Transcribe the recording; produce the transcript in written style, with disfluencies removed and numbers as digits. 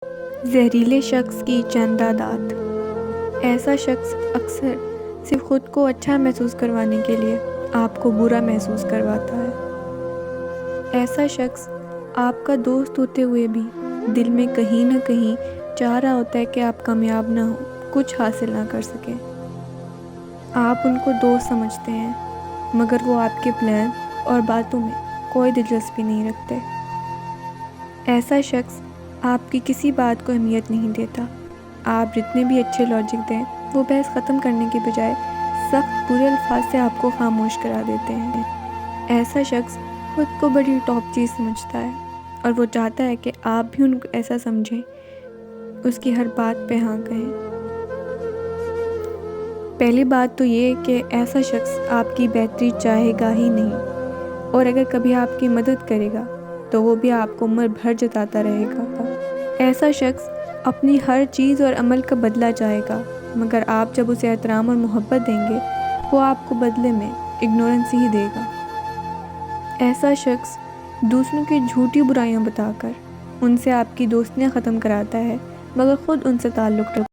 زہریلے شخص کی چند عادات۔ ایسا شخص اکثر صرف خود کو اچھا محسوس کروانے کے لیے آپ کو برا محسوس کرواتا ہے۔ ایسا شخص آپ کا دوست ہوتے ہوئے بھی دل میں کہیں نہ کہیں چاہ رہا ہوتا ہے کہ آپ کامیاب نہ ہو، کچھ حاصل نہ کر سکیں۔ آپ ان کو دوست سمجھتے ہیں مگر وہ آپ کے پلان اور باتوں میں کوئی دلچسپی نہیں رکھتے۔ ایسا شخص آپ کی کسی بات کو اہمیت نہیں دیتا۔ آپ جتنے بھی اچھے لاجک دیں وہ بحث ختم کرنے کی بجائے سخت برے الفاظ سے آپ کو خاموش کرا دیتے ہیں۔ ایسا شخص خود کو بڑی ٹاپ چیز سمجھتا ہے اور وہ چاہتا ہے کہ آپ بھی ان کو ایسا سمجھیں، اس کی ہر بات پہ ہاں کہیں۔ پہلی بات تو یہ کہ ایسا شخص آپ کی بہتری چاہے گا ہی نہیں، اور اگر کبھی آپ کی مدد کرے گا تو وہ بھی آپ کو عمر بھر جتاتا رہے گا۔ ایسا شخص اپنی ہر چیز اور عمل کا بدلہ چاہے گا، مگر آپ جب اسے احترام اور محبت دیں گے وہ آپ کو بدلے میں اگنورنس ہی دے گا۔ ایسا شخص دوسروں کی جھوٹی برائیاں بتا کر ان سے آپ کی دوستیاں ختم کراتا ہے مگر خود ان سے تعلق رکھتا ہے۔